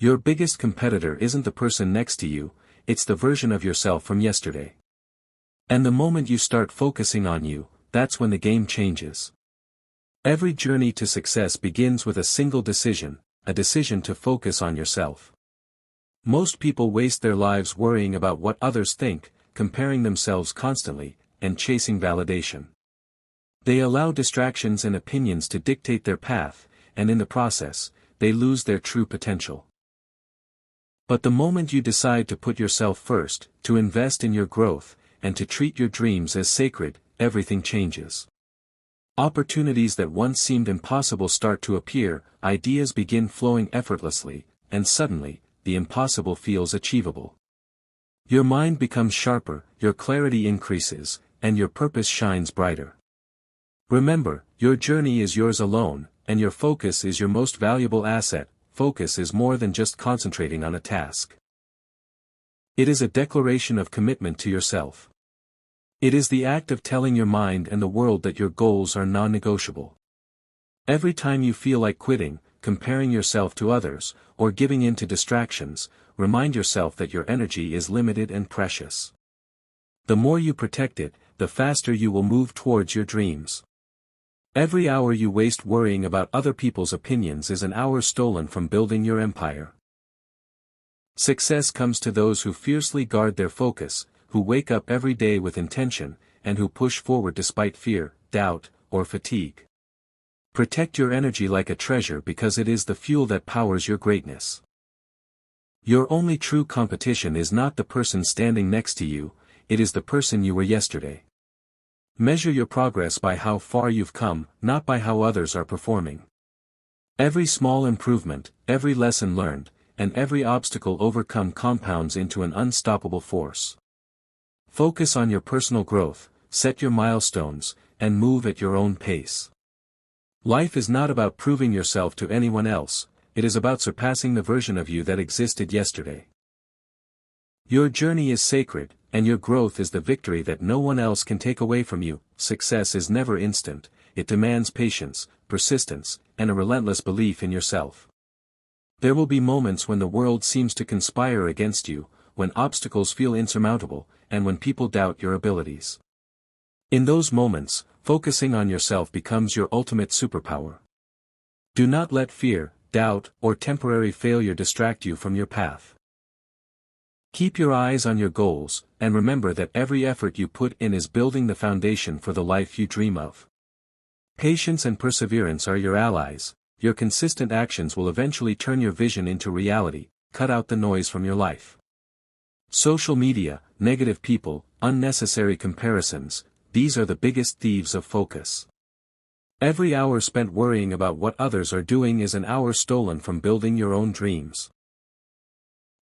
Your biggest competitor isn't the person next to you, it's the version of yourself from yesterday. And the moment you start focusing on you, that's when the game changes. Every journey to success begins with a single decision, a decision to focus on yourself. Most people waste their lives worrying about what others think, comparing themselves constantly, and chasing validation. They allow distractions and opinions to dictate their path, and in the process, they lose their true potential. But the moment you decide to put yourself first, to invest in your growth, and to treat your dreams as sacred, everything changes. Opportunities that once seemed impossible start to appear, ideas begin flowing effortlessly, and suddenly, the impossible feels achievable. Your mind becomes sharper, your clarity increases, and your purpose shines brighter. Remember, your journey is yours alone, and your focus is your most valuable asset. Focus is more than just concentrating on a task. It is a declaration of commitment to yourself. It is the act of telling your mind and the world that your goals are non-negotiable. Every time you feel like quitting, comparing yourself to others, or giving in to distractions, remind yourself that your energy is limited and precious. The more you protect it, the faster you will move towards your dreams. Every hour you waste worrying about other people's opinions is an hour stolen from building your empire. Success comes to those who fiercely guard their focus, who wake up every day with intention, and who push forward despite fear, doubt, or fatigue. Protect your energy like a treasure because it is the fuel that powers your greatness. Your only true competition is not the person standing next to you, it is the person you were yesterday. Measure your progress by how far you've come, not by how others are performing. Every small improvement, every lesson learned, and every obstacle overcome compounds into an unstoppable force. Focus on your personal growth, set your milestones, and move at your own pace. Life is not about proving yourself to anyone else, it is about surpassing the version of you that existed yesterday. Your journey is sacred, and your growth is the victory that no one else can take away from you. Success is never instant, it demands patience, persistence, and a relentless belief in yourself. There will be moments when the world seems to conspire against you, when obstacles feel insurmountable, and when people doubt your abilities. In those moments, focusing on yourself becomes your ultimate superpower. Do not let fear, doubt, or temporary failure distract you from your path. Keep your eyes on your goals, and remember that every effort you put in is building the foundation for the life you dream of. Patience and perseverance are your allies, your consistent actions will eventually turn your vision into reality, cut out the noise from your life. Social media, negative people, unnecessary comparisons, these are the biggest thieves of focus. Every hour spent worrying about what others are doing is an hour stolen from building your own dreams.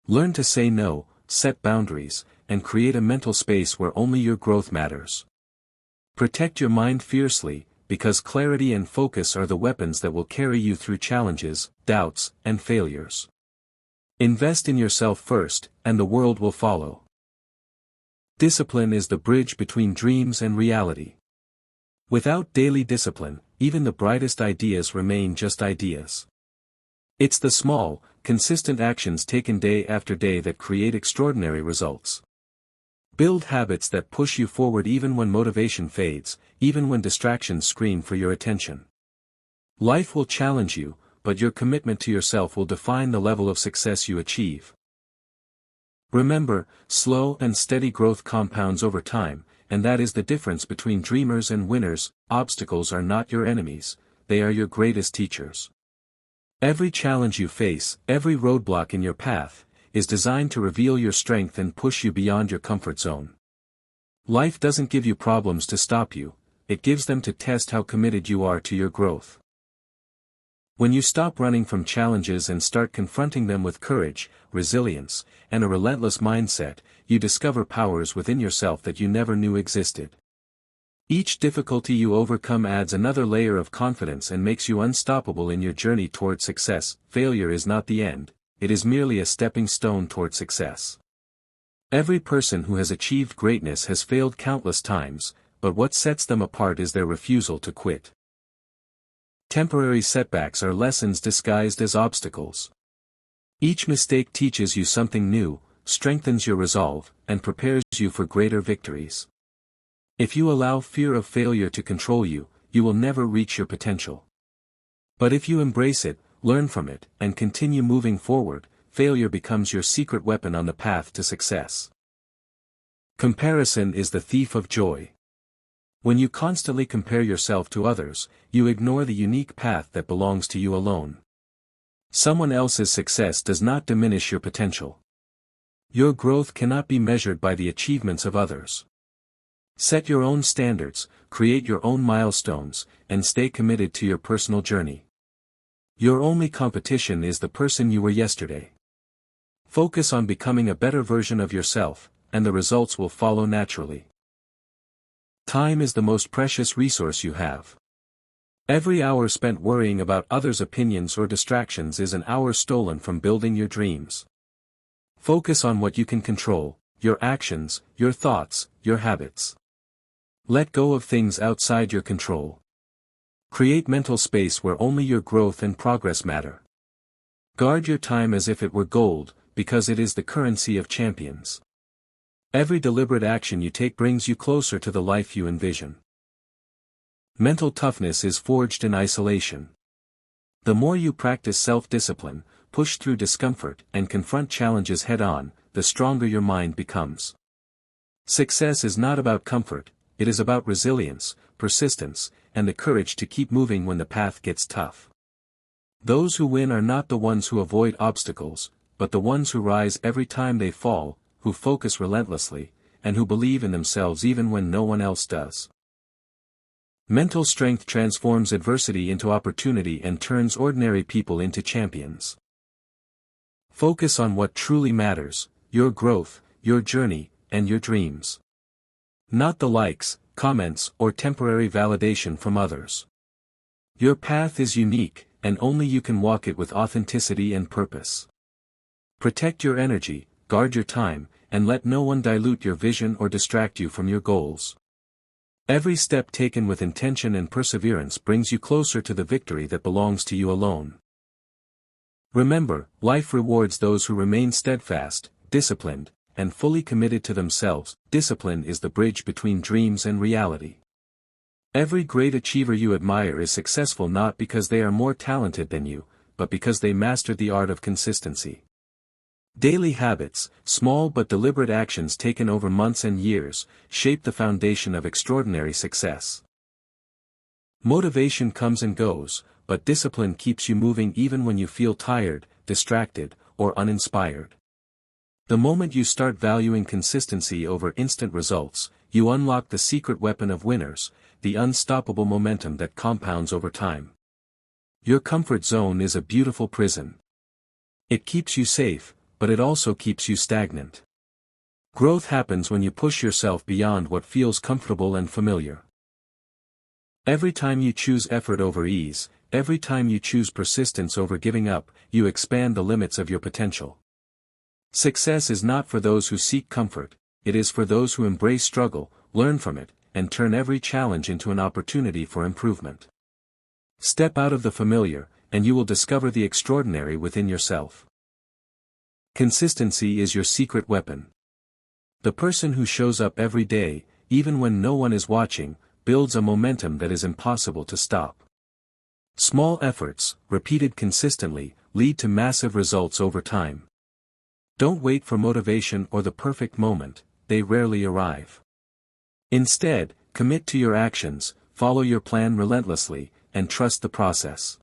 Learn to say no, set boundaries, and create a mental space where only your growth matters. Protect your mind fiercely, because clarity and focus are the weapons that will carry you through challenges, doubts, and failures. Invest in yourself first, and the world will follow. Discipline is the bridge between dreams and reality. Without daily discipline, even the brightest ideas remain just ideas. It's the small, consistent actions taken day after day that create extraordinary results. Build habits that push you forward even when motivation fades, even when distractions scream for your attention. Life will challenge you, but your commitment to yourself will define the level of success you achieve. Remember, slow and steady growth compounds over time, and that is the difference between dreamers and winners. Obstacles are not your enemies, they are your greatest teachers. Every challenge you face, every roadblock in your path, is designed to reveal your strength and push you beyond your comfort zone. Life doesn't give you problems to stop you, it gives them to test how committed you are to your growth. When you stop running from challenges and start confronting them with courage, resilience, and a relentless mindset, you discover powers within yourself that you never knew existed. Each difficulty you overcome adds another layer of confidence and makes you unstoppable in your journey toward success. Failure is not the end, it is merely a stepping stone toward success. Every person who has achieved greatness has failed countless times, but what sets them apart is their refusal to quit. Temporary setbacks are lessons disguised as obstacles. Each mistake teaches you something new, strengthens your resolve, and prepares you for greater victories. If you allow fear of failure to control you, you will never reach your potential. But if you embrace it, learn from it, and continue moving forward, failure becomes your secret weapon on the path to success. Comparison is the thief of joy. When you constantly compare yourself to others, you ignore the unique path that belongs to you alone. Someone else's success does not diminish your potential. Your growth cannot be measured by the achievements of others. Set your own standards, create your own milestones, and stay committed to your personal journey. Your only competition is the person you were yesterday. Focus on becoming a better version of yourself, and the results will follow naturally. Time is the most precious resource you have. Every hour spent worrying about others' opinions or distractions is an hour stolen from building your dreams. Focus on what you can control, your actions, your thoughts, your habits. Let go of things outside your control. Create mental space where only your growth and progress matter. Guard your time as if it were gold, because it is the currency of champions. Every deliberate action you take brings you closer to the life you envision. Mental toughness is forged in isolation. The more you practice self-discipline, push through discomfort, and confront challenges head-on, the stronger your mind becomes. Success is not about comfort, it is about resilience, persistence, and the courage to keep moving when the path gets tough. Those who win are not the ones who avoid obstacles, but the ones who rise every time they fall, who focus relentlessly, and who believe in themselves even when no one else does. Mental strength transforms adversity into opportunity and turns ordinary people into champions. Focus on what truly matters, your growth, your journey, and your dreams. Not the likes, comments, or temporary validation from others. Your path is unique, and only you can walk it with authenticity and purpose. Protect your energy, guard your time, and let no one dilute your vision or distract you from your goals. Every step taken with intention and perseverance brings you closer to the victory that belongs to you alone. Remember, life rewards those who remain steadfast, disciplined, and fully committed to themselves. Discipline is the bridge between dreams and reality. Every great achiever you admire is successful not because they are more talented than you, but because they mastered the art of consistency. Daily habits, small but deliberate actions taken over months and years, shape the foundation of extraordinary success. Motivation comes and goes, but discipline keeps you moving even when you feel tired, distracted, or uninspired. The moment you start valuing consistency over instant results, you unlock the secret weapon of winners, the unstoppable momentum that compounds over time. Your comfort zone is a beautiful prison. It keeps you safe, but it also keeps you stagnant. Growth happens when you push yourself beyond what feels comfortable and familiar. Every time you choose effort over ease, every time you choose persistence over giving up, you expand the limits of your potential. Success is not for those who seek comfort, it is for those who embrace struggle, learn from it, and turn every challenge into an opportunity for improvement. Step out of the familiar, and you will discover the extraordinary within yourself. Consistency is your secret weapon. The person who shows up every day, even when no one is watching, builds a momentum that is impossible to stop. Small efforts, repeated consistently, lead to massive results over time. Don't wait for motivation or the perfect moment, they rarely arrive. Instead, commit to your actions, follow your plan relentlessly, and trust the process.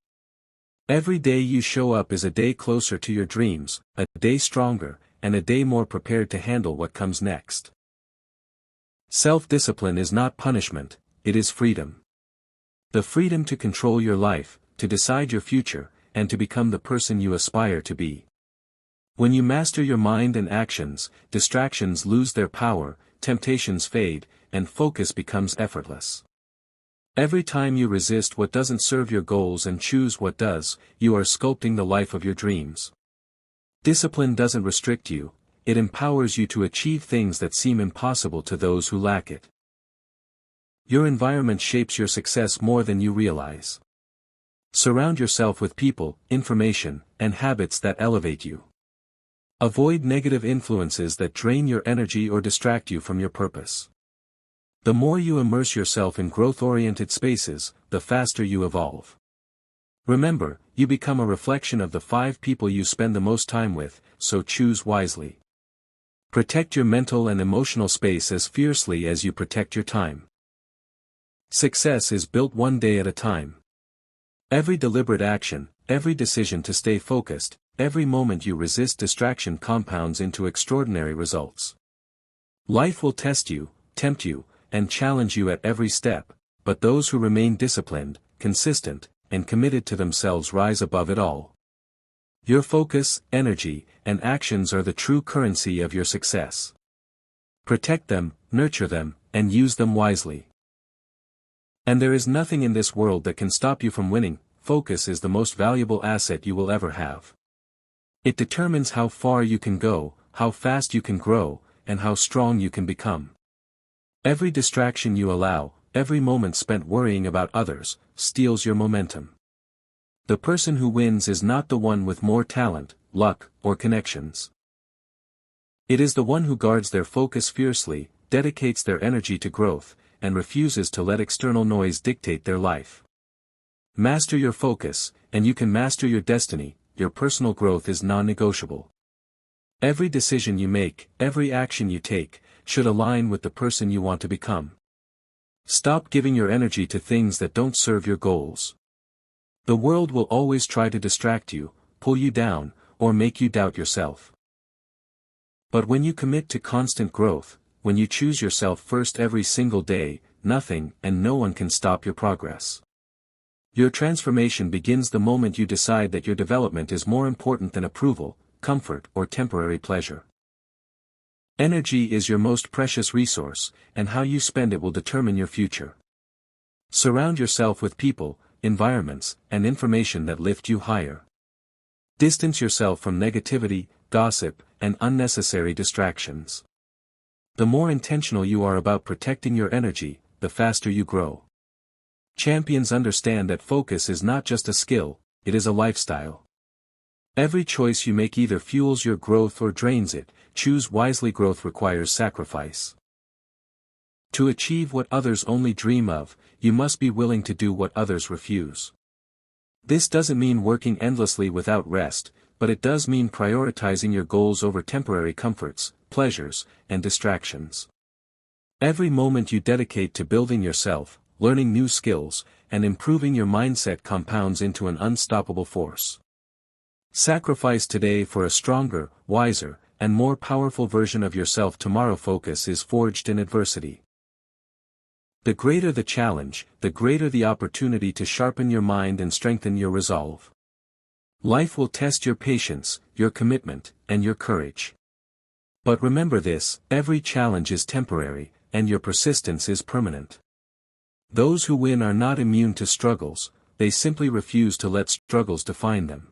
Every day you show up is a day closer to your dreams, a day stronger, and a day more prepared to handle what comes next. Self-discipline is not punishment, it is freedom. The freedom to control your life, to decide your future, and to become the person you aspire to be. When you master your mind and actions, distractions lose their power, temptations fade, and focus becomes effortless. Every time you resist what doesn't serve your goals and choose what does, you are sculpting the life of your dreams. Discipline doesn't restrict you, it empowers you to achieve things that seem impossible to those who lack it. Your environment shapes your success more than you realize. Surround yourself with people, information, and habits that elevate you. Avoid negative influences that drain your energy or distract you from your purpose. The more you immerse yourself in growth-oriented spaces, the faster you evolve. Remember, you become a reflection of the 5 people you spend the most time with, so choose wisely. Protect your mental and emotional space as fiercely as you protect your time. Success is built one day at a time. Every deliberate action, every decision to stay focused, every moment you resist distraction compounds into extraordinary results. Life will test you, tempt you, and challenge you at every step, but those who remain disciplined, consistent, and committed to themselves rise above it all. Your focus, energy, and actions are the true currency of your success. Protect them, nurture them, and use them wisely. And there is nothing in this world that can stop you from winning. Focus is the most valuable asset you will ever have. It determines how far you can go, how fast you can grow, and how strong you can become. Every distraction you allow, every moment spent worrying about others, steals your momentum. The person who wins is not the one with more talent, luck, or connections. It is the one who guards their focus fiercely, dedicates their energy to growth, and refuses to let external noise dictate their life. Master your focus, and you can master your destiny. Your personal growth is non-negotiable. Every decision you make, every action you take, should align with the person you want to become. Stop giving your energy to things that don't serve your goals. The world will always try to distract you, pull you down, or make you doubt yourself. But when you commit to constant growth, when you choose yourself first every single day, nothing and no one can stop your progress. Your transformation begins the moment you decide that your development is more important than approval, comfort, or temporary pleasure. Energy is your most precious resource, and how you spend it will determine your future. Surround yourself with people, environments, and information that lift you higher. Distance yourself from negativity, gossip, and unnecessary distractions. The more intentional you are about protecting your energy, the faster you grow. Champions understand that focus is not just a skill, it is a lifestyle. Every choice you make either fuels your growth or drains it. Choose wisely. Growth requires sacrifice. To achieve what others only dream of, you must be willing to do what others refuse. This doesn't mean working endlessly without rest, but it does mean prioritizing your goals over temporary comforts, pleasures, and distractions. Every moment you dedicate to building yourself, learning new skills, and improving your mindset compounds into an unstoppable force. Sacrifice today for a stronger, wiser, and more powerful version of yourself tomorrow. Focus is forged in adversity. The greater the challenge, the greater the opportunity to sharpen your mind and strengthen your resolve. Life will test your patience, your commitment, and your courage. But remember this: every challenge is temporary, and your persistence is permanent. Those who win are not immune to struggles, they simply refuse to let struggles define them.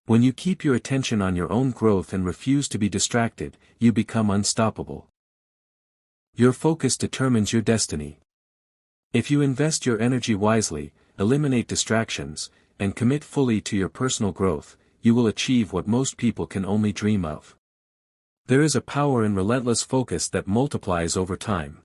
When you keep your attention on your own growth and refuse to be distracted, you become unstoppable. Your focus determines your destiny. If you invest your energy wisely, eliminate distractions, and commit fully to your personal growth, you will achieve what most people can only dream of. There is a power in relentless focus that multiplies over time.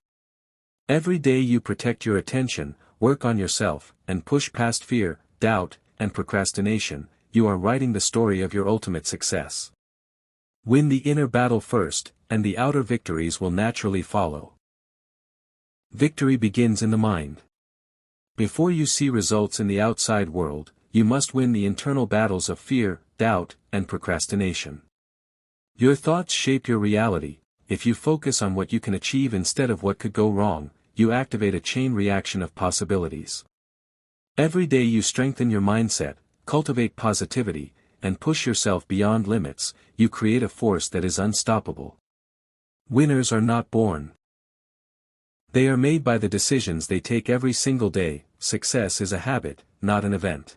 Every day you protect your attention, work on yourself, and push past fear, doubt, and procrastination, you are writing the story of your ultimate success. Win the inner battle first, and the outer victories will naturally follow. Victory begins in the mind. Before you see results in the outside world, you must win the internal battles of fear, doubt, and procrastination. Your thoughts shape your reality. If you focus on what you can achieve instead of what could go wrong, you activate a chain reaction of possibilities. Every day you strengthen your mindset, cultivate positivity, and push yourself beyond limits, you create a force that is unstoppable. Winners are not born. They are made by the decisions they take every single day. Success is a habit, not an event.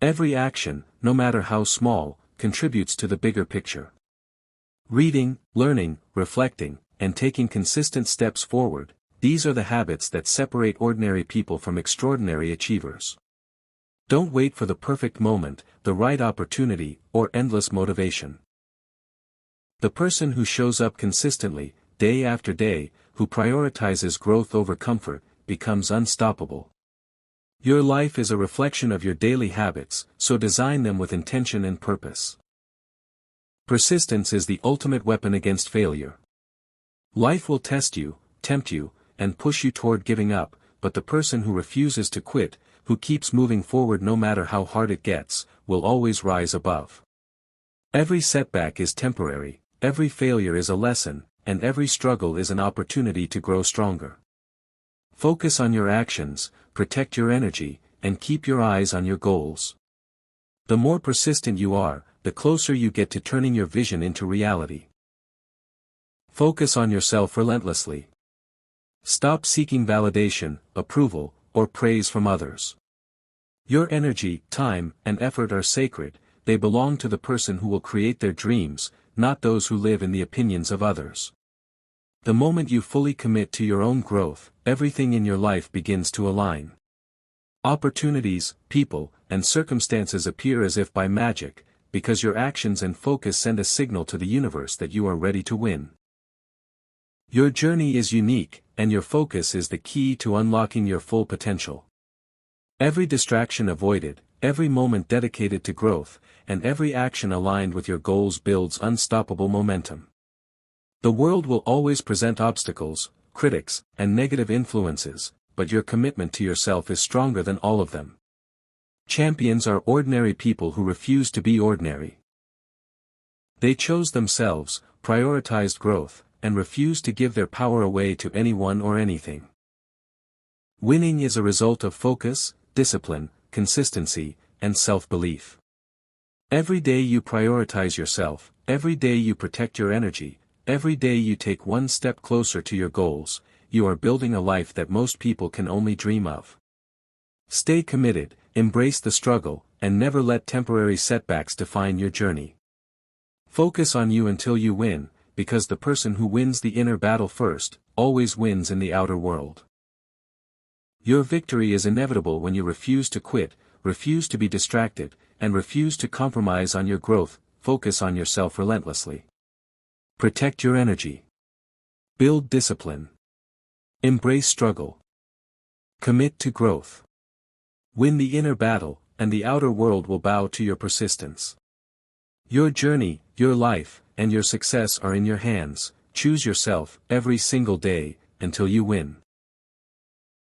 Every action, no matter how small, contributes to the bigger picture. Reading, learning, reflecting, and taking consistent steps forward, these are the habits that separate ordinary people from extraordinary achievers. Don't wait for the perfect moment, the right opportunity, or endless motivation. The person who shows up consistently, day after day, who prioritizes growth over comfort, becomes unstoppable. Your life is a reflection of your daily habits, so design them with intention and purpose. Persistence is the ultimate weapon against failure. Life will test you, tempt you, and push you toward giving up, but the person who refuses to quit, who keeps moving forward no matter how hard it gets, will always rise above. Every setback is temporary, every failure is a lesson, and every struggle is an opportunity to grow stronger. Focus on your actions, protect your energy, and keep your eyes on your goals. The more persistent you are, the closer you get to turning your vision into reality. Focus on yourself relentlessly. Stop seeking validation, approval, or praise from others. Your energy, time, and effort are sacred, they belong to the person who will create their dreams, not those who live in the opinions of others. The moment you fully commit to your own growth, everything in your life begins to align. Opportunities, people, and circumstances appear as if by magic, because your actions and focus send a signal to the universe that you are ready to win. Your journey is unique, and your focus is the key to unlocking your full potential. Every distraction avoided, every moment dedicated to growth, and every action aligned with your goals builds unstoppable momentum. The world will always present obstacles, critics, and negative influences, but your commitment to yourself is stronger than all of them. Champions are ordinary people who refuse to be ordinary. They chose themselves, prioritized growth, and refused to give their power away to anyone or anything. Winning is a result of focus, discipline, consistency, and self-belief. Every day you prioritize yourself, every day you protect your energy, every day you take one step closer to your goals, you are building a life that most people can only dream of. Stay committed, embrace the struggle, and never let temporary setbacks define your journey. Focus on you until you win, because the person who wins the inner battle first, always wins in the outer world. Your victory is inevitable when you refuse to quit, refuse to be distracted, and refuse to compromise on your growth. Focus on yourself relentlessly. Protect your energy. Build discipline. Embrace struggle. Commit to growth. Win the inner battle, and the outer world will bow to your persistence. Your journey, your life, and your success are in your hands. Choose yourself, every single day, until you win.